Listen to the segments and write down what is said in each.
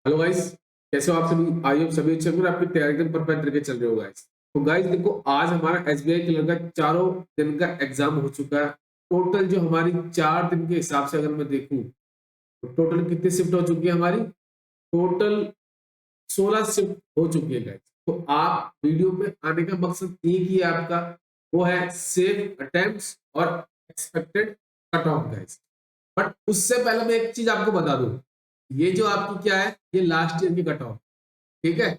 Hello guys, कैसे हो आप सभी? आई होप सभी अच्छे होंगे और आपकी तैयारी एकदम परफेक्ट तरीके से चल रही हो गाइस। तो गाइस देखो, आज हमारा एसबीआई क्लर्क का चारों दिन का एग्जाम हो चुका है। टोटल जो हमारी 4 दिन के हिसाब से अगर मैं देखूं तो टोटल कितनी शिफ्ट हो चुकी है हमारी? टोटल 16 शिफ्ट हो चुकी है गाइस। तो आप वीडियो में आने का मकसद एक ही है आपका, वो है सेव अटेम्प्ट्स और expected cut off guys. But उससे पहले मैं एक चीज आपको बता दूं, ये जो आपकी क्या है, ये लास्ट ईयर की कट ऑफ, ठीक है?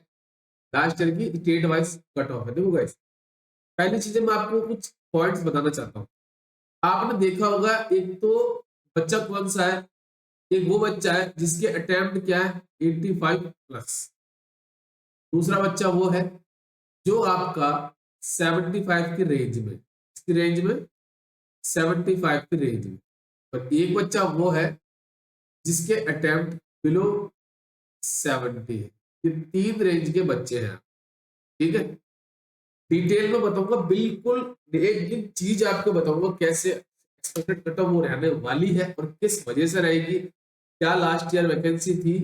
लास्ट ईयर की स्टेट वाइज कट ऑफ है। देखो गाइस, पहली चीजें मैं आपको कुछ पॉइंट्स बताना चाहता हूँ। आपने देखा होगा, एक तो बच्चा कौन सा है? एक वो बच्चा है जिसके अटेम्प्ट क्या है, 85 प्लस। दूसरा बच्चा वो है जो आपका 75 की रेंज में, इसकी रेंज में 75 की रेंज में। और एक बच्चा वो है जिसके अटेम्प्ट बिलो 70 है। ये 3 रेंज के बच्चे हैं, ठीक है? डिटेल में बताऊंगा, बिल्कुल एक एक चीज आपको बताऊंगा कैसे एक्सपेक्टेड कट ऑफ वो रहने वाली है और किस वजह से रहेगी, क्या लास्ट ईयर वैकेंसी थी,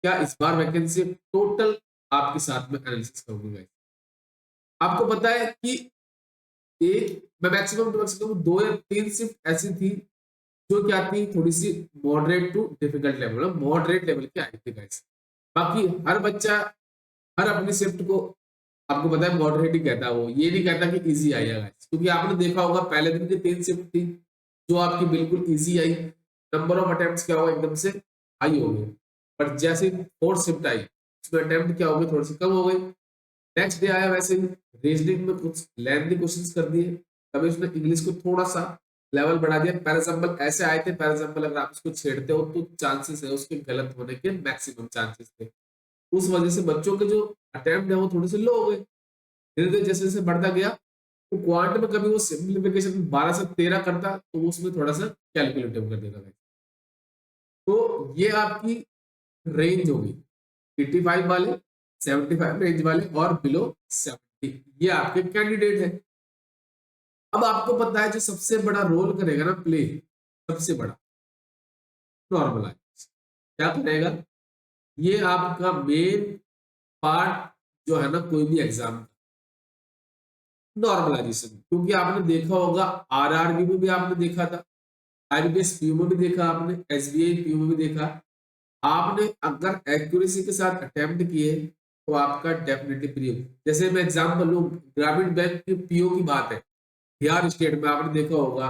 क्या इस बार वैकेंसी, टोटल आपके साथ में एनालिसिस करूंगा। आपको पता है कि एक मैं मैक्सिमम टू मैक्सिमम 2 या 3 शिफ्ट ऐसी थी जो क्या थी, थोड़ी सी moderate to difficult level, moderate level की आई थी गाइस। बाकी हर बच्चा हर अपनी शिफ्ट को, आपको पता है, मॉडरेट ही कहता है। वो ये नहीं कहता कि इजी आएगा गाइस, क्योंकि आपने देखा होगा पहले दिन की 3 शिफ्ट थी जो आपकी बिल्कुल easy I, number of attempts क्या हुआ, एकदम से हाई हो गए। पर जैसे 4th शिफ्ट आई, उसमें अटेम्प्ट क्या हो गए, थोड़ी सी कम हो गई। नेक्स्ट डे आया, वैसे ही रीजनिंग में कुछ लेंथी क्वेश्चंस कर दिए, तभी उसने इंग्लिश को थोड़ा सा लेवल बढ़ा दिया। पैर एग्जाम्पल ऐसे आए थे, पैर एग्जाम्पल अगर आप उसको छेड़ते हो तो चांसेस है उसके गलत होने के, मैक्सिमम चांसेस थे। उस वजह से बच्चों के जो अटेम्प्ट है वो थोड़े से लो हो गए। धीरे धीरे जैसे जैसे बढ़ता गया, तो क्वांट में कभी वो सिंप्लीफिकेशन 12 से 13 करता तो वो उसमें थोड़ा सा कैलकुलेटिव कर देता था। तो ये आपकी रेंज होगी 85 वाले, 75 रेंज वाले और बिलो 70, ये आपके कैंडिडेट है। अब आपको पता है जो सबसे बड़ा रोल करेगा ना प्ले, सबसे बड़ा नॉर्मलाइज क्या करेगा, ये आपका मेन पार्ट जो है ना कोई भी एग्जाम, नॉर्मलाइजेशन। क्योंकि आपने देखा होगा आरआरबी में भी आपने देखा था, आईबीपीएस पीयू में भी देखा आपने, एसबीआई पीयू में भी देखा। आपने अगर एक्यूरेसी के साथ अटेम्प्ट किए तो आपका डेफिनेटली पीयू। जैसे मैं एग्जांपल लूं, ग्रामीण बैंक की पीओ की बात है, बिहार स्टेट में आपने देखा होगा,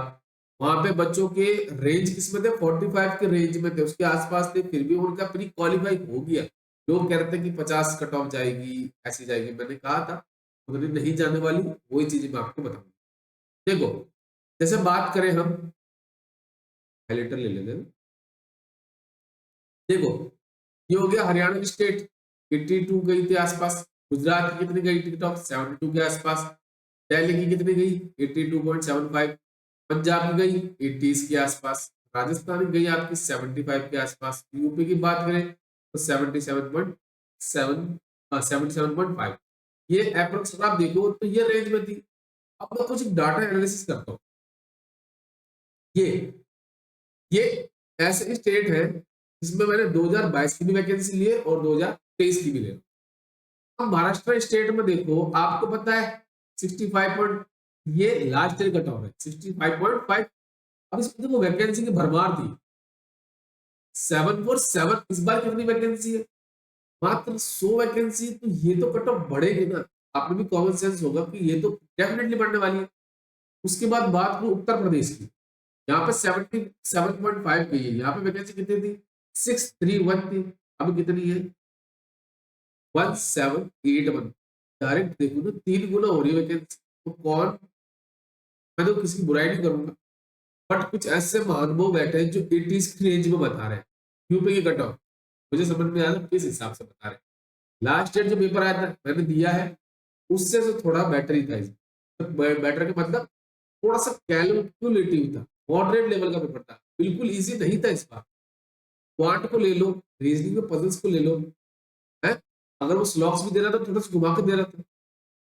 वहां पे बच्चों के रेंज किसमें थे, 45 के रेंज में थे, उसके आसपास थे, फिर भी उनका प्री क्वालिफाई हो गया। लोग कह रहे थे कि 50 कट ऑफ जाएगी, ऐसी जाएगी। मैंने कहा था उन्हें नहीं जाने वाली, वही चीजें मैं आपको बताऊंगा। देखो, जैसे बात करें हम, हाइलाइटर ले लेते हैं। देखो, ये हो गया हरियाणा की स्टेट, 82 गई थी आसपास। गुजरात की कितनी गई टिकट ऑफ, 72 के आसपास। दिल्ली की कितनी गई, 82.75। पंजाब की गई 80 के आसपास। राजस्थान की गई आपकी 75 के आसपास। यूपी की बात करें तो 77.5। ये अप्रोक्स आप देखो तो ये रेंज में थी। अब मैं कुछ डाटा एनालिसिस करता हूँ। ये ये ऐसे स्टेट है जिसमें मैंने 2022 की भी वैकेंसी ली है और 2023 की भी ले। अब महाराष्ट्र स्टेट में देखो, आपको पता है 65 पॉइंट, ये लास्ट ईयर कट ऑफ है 65.5। अब इसमें देखो वैकेंसी की भरमार थी, 747। इस बार कितनी वैकेंसी है, मात्र 100 वैकेंसी। तो ये तो कट ऑफ बढ़ेगी ना, आपने भी कॉमन सेंस होगा कि ये तो डेफिनेटली बढ़ने वाली है। उसके बाद बात करूं उत्तर प्रदेश की, यहाँ पे 77.5 गई है। यहाँ पे वैकेंसी कितनी थी, 631 थी। अब कितनी है, 1781। डायरेक्ट देखो तो 3 गुना हो रही है वैकेंसी। तो कौन, मैं तो किसी की बुराई नहीं करूंगा, बट कुछ ऐसे महानुभाव बैठे हैं जो 80s की रेंज में बता रहे हैं यूपी की कट ऑफ। मुझे समझ में आया किस हिसाब से बता रहे हैं। लास्ट ईयर जो पेपर आया था मैंने दिया है, उससे तो थोड़ा बेटर ही था तो बेटर का मतलब थोड़ा सा कैलकुलेटिव था, मॉडरेट लेवल का पेपर था, बिल्कुल इजी नहीं था इस बार। क्वांट को ले लो, रीजनिंग में पजल्स को ले लो, है, अगर वो स्लॉक्स भी दे रहा था थोड़ा सा घुमा के दे रहा था,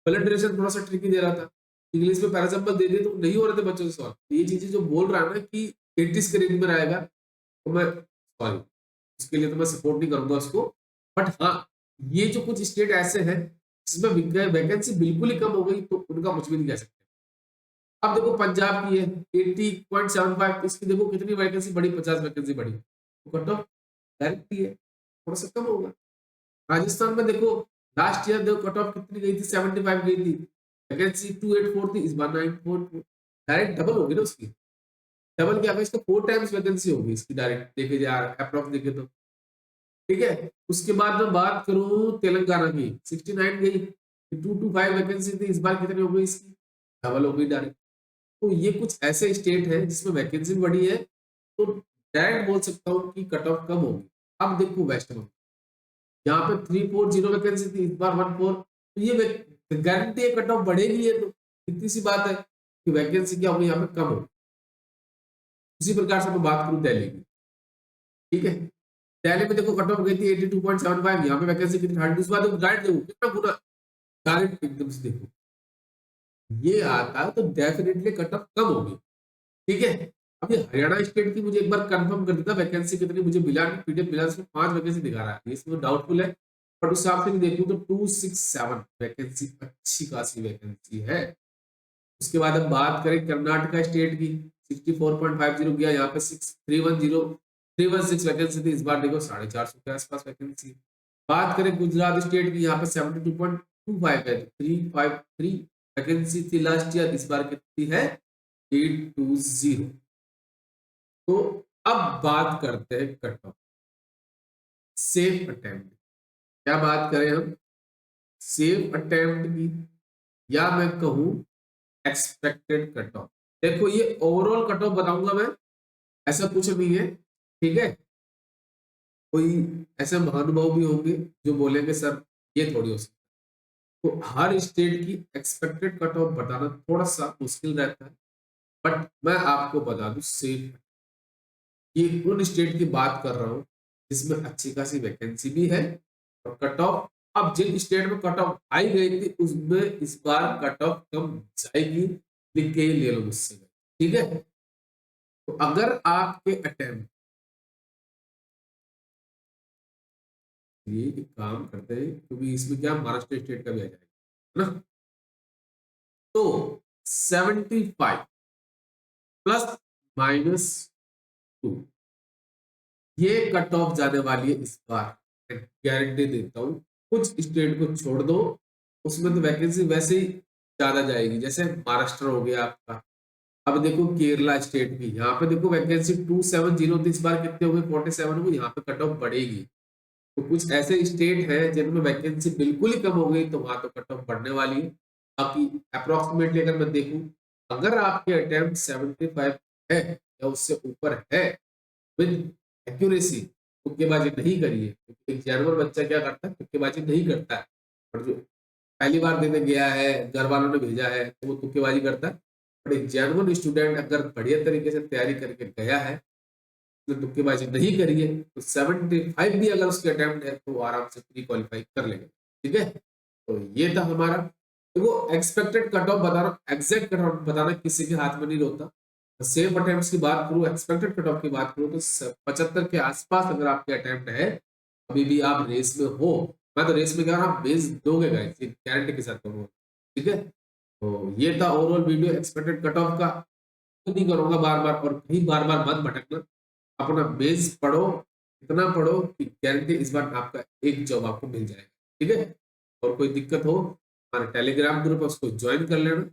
ब्लड ड्यूरेशन थोड़ा सा ट्रिकी दे रहा था, इंग्लिश में पैराग्राफ दे दिए तो नहीं हो रहे थे बच्चों से सॉल्व। ये चीजें जो बोल रहा है ना कि 80s के रेंज में आएगा, तो मैं सॉरी, उसके लिए तो मैं सपोर्ट नहीं करूंगा उसको। बट हाँ, ये जो कुछ स्टेट ऐसे हैं जिसमें वैकेंसी बिल्कुल ही कम हो गई, तो उनका कुछ भी नहीं कह सकते। अब देखो पंजाब की है 80.75, इसकी देखो कितनी वैकेंसी बढ़ी, 50 वैकेंसी बढ़ी, तो कट ऑफ डायरेक्ट है, थोड़ा सा कम होगा। राजस्थान में देखो लास्ट ईयर देखो कट ऑफ कितनी गई थी, 75 गई थी, वैकेंसी 284 थी, इस बार 944, डायरेक्ट डबल होगी ना उसकी। डबल क्या, इसका 4 टाइम्स वैकेंसी होगी इसकी, डायरेक्ट देखे जाए अप्रॉक्स देखे तो, ठीक है। उसके बाद मैं बात करूं तेलंगाना की, 69 गई, 225 वैकेंसी थी, इस बार कितनी हो गई इसकी, डबल हो गई डायरेक्ट। तो ये कुछ ऐसे स्टेट है जिसमें वैकेंसी बढ़ी है, तो डायरेक्ट बोल सकता हूँ कि कट ऑफ कम होगी। अब देखो वेस्ट बंगाल, यहाँ पे 340 वैकेंसी थी, इस बार 14, तो ये गारंटी है कट ऑफ बढ़ेगी, है तो इतनी सी बात है कि वैकेंसी क्या होगी यहाँ पे, कम होगी। उसी प्रकार से मैं बात करूँ दिल्ली की, ठीक है। दिल्ली में देखो कट ऑफ गई थी 82.75, यहाँ पे वैकेंसी कितनी, 100, इस बार देखो डायरेक्ट देखो कितना गुना, डायरेक्ट एकदम से देखो ये आता है, तो डेफिनेटली कट ऑफ कम होगी, ठीक है। अभी हरियाणा स्टेट की मुझे एक बार कंफर्म कर देता, वैकेंसी कितनी मुझे मिला नहीं, पीडीएफ मिला, इसमें 5 वैकेंसी दिखा रहा है, इसमें डाउटफुल है, बट उस हिसाब से भी देखूं तो 267 वैकेंसी, अच्छी खासी वैकेंसी है। उसके बाद हम बात करें कर्नाटका स्टेट की, 64.50 गया, यहाँ पे 316 वैकेंसी थी, इस बार देखो 450 के आसपास वैकेंसी। बात करें गुजरात स्टेट की, यहाँ पे 72.25 है, 353 वैकेंसी थी लास्ट ईयर, इस बार कितनी है, 820। तो अब बात करते हैं कट ऑफ, सेफ अटेम्प्ट, क्या बात करें हम, सेफ अटेम्प्ट की, या मैं कहूं एक्सपेक्टेड कट ऑफ। देखो ये ओवरऑल कट ऑफ बताऊंगा मैं, ऐसा कुछ नहीं है, ठीक है। कोई ऐसे महानुभाव भी होंगे जो बोलेंगे सर ये थोड़ी हो सकता है, तो हर स्टेट की एक्सपेक्टेड कट ऑफ बताना थोड़ा सा मुश्किल रहता है, बट मैं आपको बता दूं सेफ, ये उन स्टेट की बात कर रहा हूँ जिसमें अच्छी खासी वैकेंसी भी है, और कट ऑफ, अब जिन स्टेट में कट ऑफ आई गई थी उसमें इस बार कट ऑफ कम जाएगी, लिख के ले लो मुझसे, ठीक है। तो अगर आपके अटेम्प्ट, ये एक काम करते हैं क्योंकि इसमें क्या महाराष्ट्र स्टेट का भी आ जाएगा, है ना, तो 75 प्लस -2, ये कट ऑफ जाने वाली है इस बार, गारंटी देता हूं। कुछ स्टेट को छोड़ दो, उसमें तो वैकेंसी वैसे ही ज्यादा जाएगी, जैसे महाराष्ट्र हो गया आपका। अब देखो केरला स्टेट की, यहाँ पे देखो वैकेंसी 270 थी, इस बार कितने हो गए, 47 हो गई, यहाँ पे कट ऑफ बढ़ेगी। तो कुछ ऐसे स्टेट हैं जिनमें वैकेंसी बिल्कुल ही कम हो गई, तो वहां तो कट ऑफ बढ़ने वाली है। बाकी अप्रोक्सीमेटली अगर मैं देखूं, अगर आपके अटेम्प्ट 75 है या उससे ऊपर है, विद एक्यूरेसी, तुक्केबाजी नहीं करिए, क्योंकि एक जानवर बच्चा क्या करता है, तुक्केबाजी नहीं करता है, और जो पहली बार देने गया है, घर वालों ने भेजा है, तो वो तुक्केबाजी करता है। बट एक जेन्युइन स्टूडेंट अगर बढ़िया तरीके से तैयारी करके गया है, तो तुक्केबाजी नहीं करिए, तो 75 भी अगर उसके अटेम्प्ट है तो वो आराम से प्री क्वालिफाई कर लेगा, ठीक है। तो ये था हमारा, देखो एक्सपेक्टेड कट ऑफ बता रहा हूँ, एग्जैक्ट कट ऑफ बताना किसी के हाथ में नहीं होता। सेफ अटेम्प्ट्स की बात करूं, एक्सपेक्टेड कट ऑफ की बात करूं, तो 75 के आसपास अगर आपके अटेम्प्ट है, अभी भी आप रेस में हो, मैं तो रेस में कह रहा हूं, आप बेस दोगे गाइस, ये गारंटी के साथ कहूंगा, ठीक है। तो ये था overall video expected cut off का, तो नहीं करूंगा बार बार, और कहीं बार बार मत भटकना, अपना बेस पढ़ो, इतना पढ़ो कि गारंटी इस बार आपका एक जॉब आपको मिल जाएगा, ठीक है। और कोई दिक्कत हो, हमारा टेलीग्राम ग्रुप है उसको ज्वाइन कर लेना,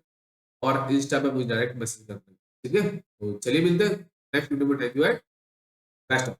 और इंस्टा पे मुझे डायरेक्ट मैसेज कर देना, ठीक है। तो चलिए मिलते हैं नेक्स्ट वीडियो में, थैंक यू, बेस्ट ऑफ